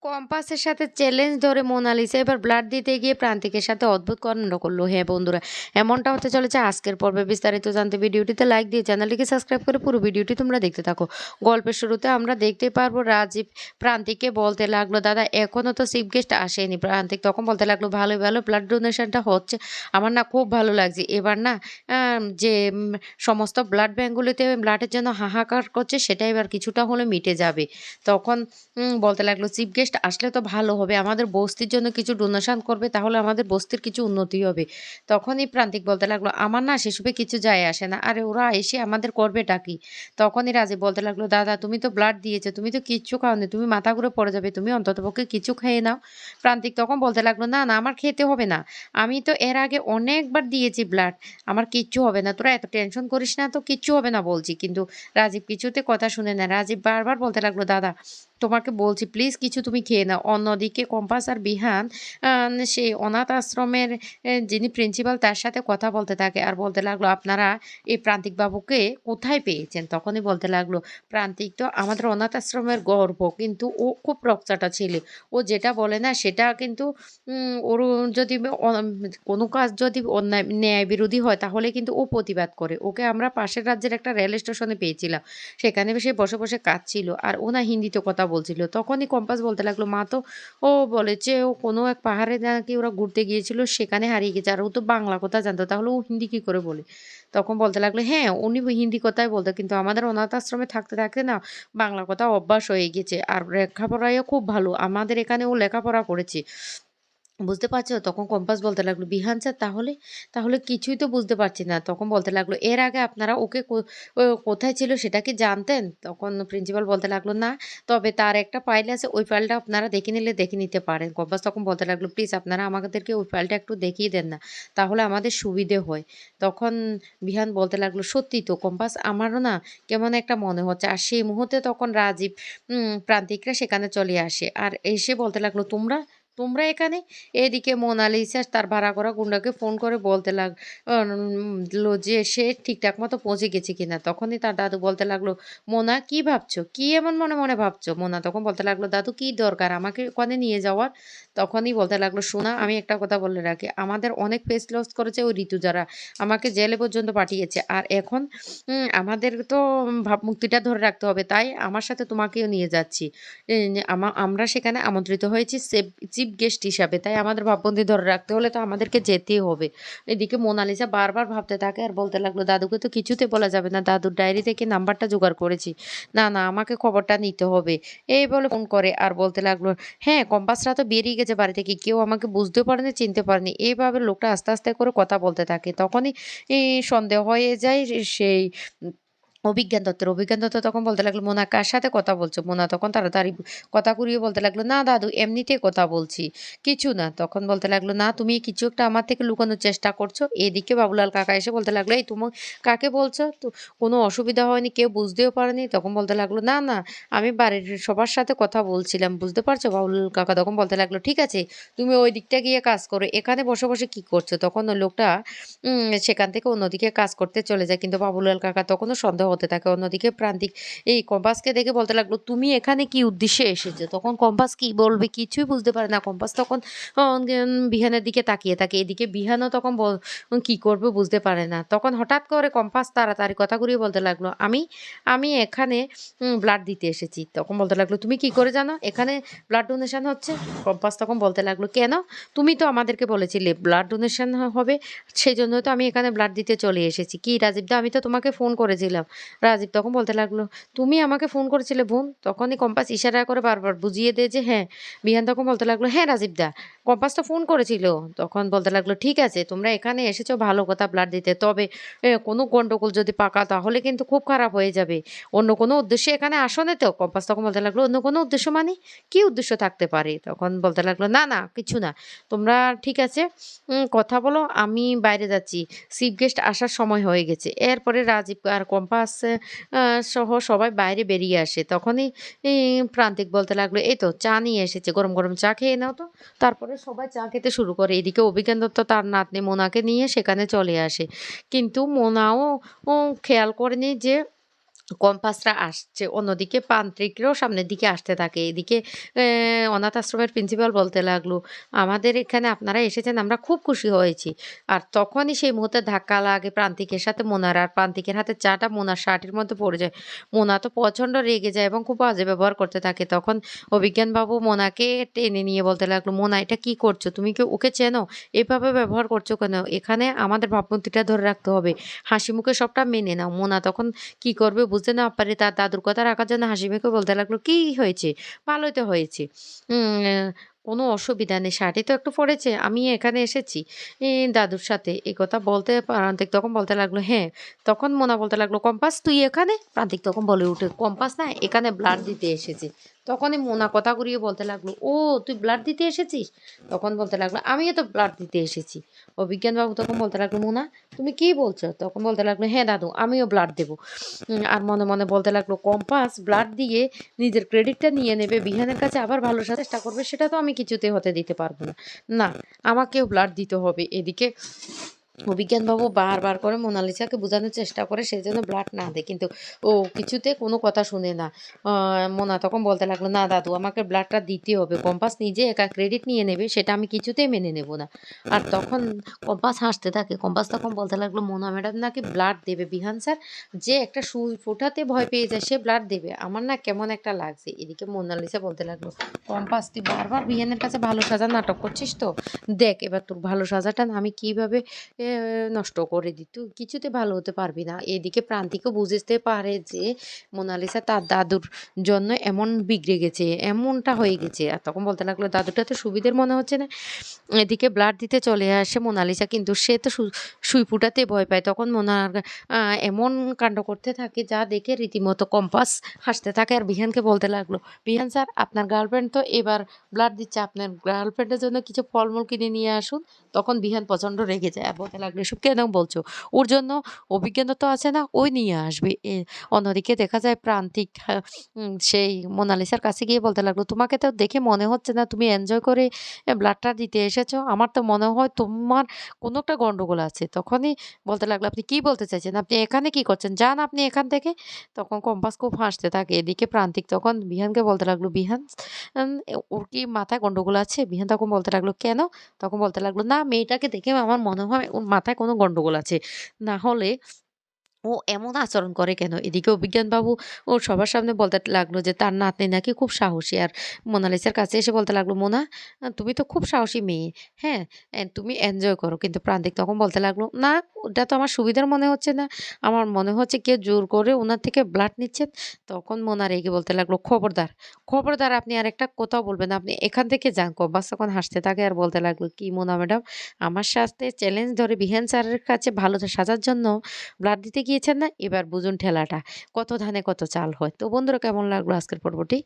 কম্পাসের সাথে চ্যালেঞ্জ ধরে মোনালিসা এবার ব্লাড দিতে গিয়ে প্রান্তিকের সাথে অদ্ভুত কাণ্ড করলো। হ্যাঁ বন্ধুরা, এমনটা হতে চলেছে আজকের পর্বে। বিস্তারিত জানতে ভিডিওটিতে লাইক দিয়ে চ্যানেলটিকে সাবস্ক্রাইব করে পুরো ভিডিওটি তোমরা দেখতে থাকো। গল্পের শুরুতে আমরা দেখতে পারবো রাজীব প্রান্তিককে বলতে লাগলো, দাদা এখনো তো চিফ গেস্ট আসেনি। প্রান্তিক তখন বলতে লাগলো, ভালো ভালো ব্লাড ডোনেশনটা হচ্ছে, আমার না খুব ভালো লাগছে। এবার না যে সমস্ত ব্লাড ব্যাঙ্কগুলিতে ব্লাডের জন্য হাহাকার করছে সেটা এবার কিছুটা হলে মিটে যাবে। তখন বলতে লাগলো, চিফ গেস্ট আসলে তো ভালো হবে, আমাদের বস্তির জন্য কিছু ডোনেশন করবে, তাহলে আমাদের বস্তির কিছু উন্নতি হবে। তখনই প্রান্তিক বলতে লাগলো, আমার না সেসবে কিছু যায় আসে না, আরে ওরা এসে আমাদের করবেটা কি? তখনই রাজীব বলতে লাগলো, দাদা তুমি তো ব্লাড দিয়েছো, তুমি তো কিচ্ছু খাওনি, তুমি মাথা ঘুরে পড়ে যাবে, তুমি অন্ততপক্ষে কিছু খেয়ে নাও। প্রান্তিক তখন বলতে লাগলো, না না আমার খেতে হবে না, আমি তো এর আগে অনেকবার দিয়েছি ব্লাড, আমার কিচ্ছু হবে না, তোরা এত টেনশন করিস না তো, কিচ্ছু হবে না বলছি। কিন্তু রাজীব কিছুতে কথা শুনে না। রাজীব বারবার বলতে লাগলো, দাদা তোমাকে বলছি প্লিজ কিছু তুমি খেয়ে নাও। অন্যদিকে কম্পাস আর বিহান সেই অনাথ আশ্রমের যিনি প্রিন্সিপাল তার সাথে কথা বলতে থাকে আর বলতে লাগলো, আপনারা এই প্রান্তিক বাবুকে কোথায় পেয়েছেন? তখনই বলতে লাগলো, প্রান্তিক তো আমাদের অনাথ আশ্রমের গর্ব, কিন্তু ও খুব রকচটা ছেলে, ও যেটা বলে না সেটা কিন্তু ওর যদি কোনো কাজ যদি অন্যায় ন্যায় বিরোধী হয় তাহলে কিন্তু ও প্রতিবাদ করে। ওকে আমরা পাশের রাজ্যের একটা রেল স্টেশনে পেয়েছিলাম, সেখানে সে বসে বসে কাঁদছিল আর ও না হিন্দিতে কথা বলছিল। তখনই কম্পাস বলতে লাগলো, মা তো ও বলেছে ও কোনো এক পাহাড়ে নাকি ওরা ঘুরতে গিয়েছিল, সেখানে হারিয়ে গেছে, আর ও তো বাংলা কথা জানতো, তাহলে ও হিন্দি কি করে বলে? তখন বলতে লাগলো, হ্যাঁ উনি হিন্দি কথাই বলতো, কিন্তু আমাদের অনাথ আশ্রমে থাকতে থাকতে না বাংলা কথা অভ্যাস হয়ে গেছে, আর লেখাপড়ায়ও খুব ভালো, আমাদের এখানে ও লেখাপড়া করেছে, বুঝতে পারছো? তখন কম্পাস বলতে লাগলো, বিহান স্যার তাহলে? তাহলে কিছুই তো বুঝতে পারছি না। তখন বলতে লাগলো, এর আগে আপনারা ওকে ও কোথায় ছিল সেটা কি জানতেন? তখন প্রিন্সিপাল বলতে লাগলো, না, তবে তার একটা ফাইল আছে, ওই ফাইলটা আপনারা দেখে নিলে দেখে নিতে পারেন। কম্পাস তখন বলতে লাগলো, প্লিজ আপনারা আমাদেরকে ওই ফাইলটা একটু দেখিয়ে দেন না, তাহলে আমাদের সুবিধে হয়। তখন বিহান বলতে লাগলো, সত্যি তো কম্পাস, আমারও না কেমন একটা মনে হচ্ছে। আর সেই মুহূর্তে তখন রাজীব প্রান্তিকরা সেখানে চলে আসে আর এসে বলতে লাগলো, তোমরা তোমরা এখানে? এদিকে মোনালিসা তার ভাড়া করা গুন্ডাকে ফোন করে বলতে লাগলো যে সে ঠিকঠাক মতো পৌঁছে গেছে কিনা। তখনই তার দাদু বলতে লাগলো, মোনা কি ভাবছো, কি এমন মনে মনে ভাবছো? মোনা তখন বলতে লাগলো, দাদু কি দরকার আমাকে ওখানে নিয়ে যাওয়ার? তখনই বলতে লাগলো, শোনা আমি একটা কথা বলে রাখি, আমাদের অনেক ফেস লস করেছে ওই ঋতুজারা, আমাকে জেলে পর্যন্ত পাঠিয়েছে, আর এখন আমাদের তো ভাবমূর্তিটা ধরে রাখতে হবে, তাই আমার সাথে তোমাকেও নিয়ে যাচ্ছি। আমরা সেখানে আমন্ত্রিত হয়েছি চিফ গেস্ট হিসাবে, তাই আমাদের ভাববন্দি ধরে রাখতে হলে তো আমাদেরকে যেতেই হবে। এদিকে মোনালিসা বারবার ভাবতে থাকে আর বলতে লাগলো, দাদুকে তো কিছুতে বলা যাবে না, দাদুর ডায়েরি থেকে নাম্বারটা জোগাড় করেছি, না না আমাকে খবরটা নিতে হবে। এই বলে ফোন করে আর বলতে লাগলো, হ্যাঁ কম্পাসরা তো বেরিয়ে গেছে বাড়ি থেকে, কেউ আমাকে বুঝতেও পারেনি চিনতে পারেনি। এইভাবে লোকটা আস্তে আস্তে করে কথা বলতে থাকে। তখনই সন্দেহ হয়ে যায় সেই অভিজ্ঞান দত্তের। অভিজ্ঞান দত্ত তখন বলতে লাগলো, মোনা কার সাথে কথা বলছো? মোনা তখন তাড়াতাড়ি কথা ঘুরিয়ে বলতে লাগলো, না দাদু এমনিতেই কথা বলছি, কিছু না। তখন বলতে লাগলো, না তুমি কিছু একটা আমার থেকে লুকানোর চেষ্টা করছো। এদিকে বাবুলাল কাকা এসে বলতে লাগলো, এই তুমি কাকে বলছো? তো কোনো অসুবিধা হয়নি, কেউ বুঝতেও পারেনি? তখন বলতে লাগলো, না না আমি বাড়ির সবার সাথে কথা বলছিলাম, বুঝতে পারছো? বাবুলাল কাকা তখন বলতে লাগলো, ঠিক আছে তুমি ওই দিকটা গিয়ে কাজ করো, এখানে বসে বসে কি করছো? তখন ওই লোকটা সেখান থেকে অন্যদিকে কাজ করতে চলে যায়। কিন্তু বাবুলাল কাকা তখনও সন্দেহ হতে থাকে। অন্যদিকে প্রান্তিক এই কম্পাসকে দেখে বলতে লাগলো, তুমি এখানে কি উদ্দেশ্যে এসেছো? তখন কম্পাস কি বলবে কিছুই বুঝতে পারে না। কম্পাস তখন বিহানের দিকে তাকিয়ে থাকে। এদিকে বিহানও তখন কি করবে বুঝতে পারে না। তখন হঠাৎ করে কম্পাস তাড়াতাড়ি কথা ঘুরিয়ে বলতে লাগলো, আমি আমি এখানে ব্লাড দিতে এসেছি। তখন বলতে লাগলো, তুমি কি করে জানো এখানে ব্লাড ডোনেশন হচ্ছে? কম্পাস তখন বলতে লাগলো, কেন? তুমি তো আমাদেরকে বলেছিলে ব্লাড ডোনেশন হবে, সেজন্য তো আমি এখানে ব্লাড দিতে চলে এসেছি। কি রাজীবদা, আমি তো তোমাকে ফোন করেছিলাম। রাজীব তখন বলতে লাগলো, তুমি আমাকে ফোন করেছিলে বোন? তখনই কম্পাস ইশারা করে বারবার বুঝিয়ে দেয় যে হ্যাঁ। বিহান তখন বলতে লাগলো, হ্যাঁ রাজীবদা, কম্পাস তো ফোন করেছিল। তখন বলতে লাগলো, ঠিক আছে তোমরা এখানে এসেছো ভালো কথা ব্লাড দিতে, তবে কোনো গন্ডগোল যদি পাকা তাহলে কিন্তু খুব খারাপ হয়ে যাবে। অন্য কোনো উদ্দেশ্যে এখানে আসো না তো? কম্পাস তখন বলতে লাগলো, অন্য কোনো উদ্দেশ্য মানে? কি উদ্দেশ্য থাকতে পারে? তখন বলতে লাগলো, না না কিছু না, তোমরা ঠিক আছে কথা বলো, আমি বাইরে যাচ্ছি। চিফ গেস্ট আসার সময় হয়ে গেছে। এরপরে রাজীব আর কম্পাস সহ সবাই বাইরে বেরিয়ে আসে। তখনই ই প্রান্তিক বলতে লাগলো, এই তো চা নিয়ে এসেছে, গরম গরম চা খেয়ে নাও তো। তারপরে সবাই চা খেতে শুরু করে। এদিকে অভিজ্ঞান দত্ত তার নাতনি মোনাকে নিয়ে সেখানে চলে আসে। কিন্তু মোনাও ও খেয়াল করেনি যে কম্পাসরা আসছে। অন্যদিকে প্রান্তিকরাও সামনের দিকে আসতে থাকে। এদিকে অনাথ আশ্রমের প্রিন্সিপাল বলতে লাগলো, "আমাদের এখানে আপনারা এসেছেন আমরা খুব খুশি হয়েছি।" আর তখনই সেই মুহূর্তে ধাক্কা লাগে প্রান্তিকের সাথে মোনার। আর প্রান্তিকের হাতে চাটা মোনার শার্টের মধ্যে পড়ে যায়। মোনা তো প্রচন্ড রেগে যায় এবং খুব বাজে ব্যবহার করতে থাকে। তখন অভিজ্ঞানবাবু মোনাকে টেনে নিয়ে বলতে লাগলো, "মোনা এটা কি করছো? তুমি কি ওকে চেনো? এভাবে ব্যবহার করছো কেন? এখানে আমাদের ভাবমূর্তিটা ধরে রাখতে হবে। হাসিমুখে সবটা মেনে নাও।" মোনা তখন কি করবে বুঝতে না পারে তার দাদুর কথা রাখার জন্য হাসিমুখে বলতে লাগলো, "কি হয়েছে? ভালোই তো হয়েছে। কোনো অসুবিধা নেই। শাড়ি তো একটু পড়েছে। আমি এখানে এসেছি দাদুর সাথে।" এই কথা বলতে প্রান্তিক তখন বলতে লাগলো, "হ্যাঁ।" তখন মোনা বলতে লাগলো, "কম্পাস তুই এখানে?" প্রান্তিক তখন বলে উঠে, "কম্পাস না, এখানে ব্লাড দিতে এসেছি।" তখনই মোনা কথা ঘুরিয়ে বলতে লাগলো, "ও তুই ব্লাড দিতে এসেছিস?" তখন বলতে লাগলো, "আমিও তো ব্লাড দিতে এসেছি।" অভিজ্ঞানবাবু তখন বলতে লাগলো, "মোনা তুমি কি বলছো?" তখন বলতে লাগলো, "হ্যাঁ দাদু, আমিও ব্লাড দেব।" আর মনে, মনে বলতে লাগলো, "কম্পাস ব্লাড দিয়ে নিজের ক্রেডিটটা নিয়ে নেবে, বিহানের কাছে আবার ভালো সাজার চেষ্টা করবে, সেটা তো আমি কিছুতেই হতে দিতে পারব না। না, আমাকেও ব্লাড দিতে হবে।" এদিকে অভিজ্ঞানবাবু বারবার করে মোনালিসাকে বোঝানোর চেষ্টা করে সে যেন ব্লাড না দেয়। কিন্তু ও কিছুতে কোনো কথা শুনে না। আ মোনা তখন বলতে লাগলো, "না দাদু, আমাকে ব্লাডটা দিতে হবে। কম্পাস নিজে একা ক্রেডিট নিয়ে নেবে সেটা আমি কিছুতেই মেনে নেব না।" আর তখন কম্পাস হাসতে থাকে। কম্পাস তখন বলতে লাগলো, "মোনা ম্যাডাম নাকি ব্লাড দেবে। বিহান স্যার যে একটা সুই ফোটাতে ভয় পেয়ে যায় সে ব্লাড দেবে। আমার না কেমন একটা লাগছে।" এদিকে মোনালিসা বলতে লাগলো, "কম্পাস তুই বারবার বিহানের কাছে ভালো সাজার নাটক করছিস তো? দেখ এবার তোর ভালো সাজাটা না আমি কিভাবে এ নষ্ট করে দিই। তুই কিছুতে ভালো হতে পারবি না।" এদিকে প্রান্তিকও বুঝতে পারে যে মোনালিসা তার দাদুর জন্য এমন বিগড়ে গেছে, এমনটা হয়ে গেছে। আর তখন বলতে লাগলো, "দাদুটা তো সুবিধের মনে হচ্ছে না।" এদিকে ব্লাড দিতে চলে আসে মোনালিসা কিন্তু সে তো সুই ফুটাতে ভয় পায়। তখন আ এমন কাণ্ড করতে থাকে যা দেখে রীতিমতো কম্পাস হাসতে থাকে আর বিহানকে বলতে লাগলো, "বিহান স্যার আপনার গার্লফ্রেন্ড তো এবার ব্লাড দিচ্ছে। আপনার গার্লফ্রেন্ডের জন্য কিছু ফলমূল কিনে নিয়ে আসুন।" তখন বিহান প্রচন্ড রেগে যায় আর বলতে লাগলো, "এসব কেন বলছো? ওর জন্য অভিজ্ঞতা তো আছে না? ওই নিয়ে আসবে।" অন্যদিকে দেখা যায় প্রান্তিক সেই মোনালিসার কাছে গিয়ে বলতে লাগলো, "তোমাকে তো দেখে মনে হচ্ছে না তুমি এনজয় করে ব্লাডটা দিতে এসেছো। আমার তো মনে হয় তোমার কোনো একটা গন্ডগোল আছে।" তখনই বলতে লাগলো, "আপনি কি বলতে চাইছেন? আপনি এখানে কি করছেন? যান আপনি এখান থেকে।" তখন কম্পাস খুব হাসতে থাকে। এদিকে প্রান্তিক তখন বিহানকে বলতে লাগলো, "বিহান ওর কি মাথায় গন্ডগোল আছে?" বিহান তখন বলতে লাগলো, "কেন?" তখন বলতে লাগলো, "না মেয়েটাকে দেখে আমার মনে হয় ওর মাথায় কোনো গন্ডগোল আছে। না হলে ও এমন আচরণ করে কেন?" এদিকে অভিজ্ঞানবাবু ও সবার সামনে বলতে লাগলো যে তার নাতনি নাকি খুব সাহসী। আর মোনালিসার কাছে এসে বলতে লাগলো, "মোনা তুমি তো খুব সাহসী মেয়ে। হ্যাঁ? তুমি এনজয় করো।" কিন্তু প্রান্তিক তখন বলতে লাগলো, "না, ওটা তো আমার সুবিধার মনে হচ্ছে না। আমার মনে হচ্ছে কেউ জোর করে উনার থেকে ব্লাড নিচ্ছেন।" তখন মোনা রেগে বলতে লাগলো, "খবরদার! খবরদার আপনি আরেকটা কথাও বলবেন না। আপনি এখান থেকে যান।" কব্বাস তখন হাসতে থাকে আর বলতে লাগলো, "কি মোনা ম্যাডাম আমার সাথে চ্যালেঞ্জ ধরে বিহান স্যারের কাছে ভালো সাজার জন্য ব্লাড দিতে গিয়েছেন না? এবার বুঝুন ঠেলাটা। কত ধানে কত চাল হয়। তো বন্ধুরা কেমন লাগলো আজকের পর্বটি?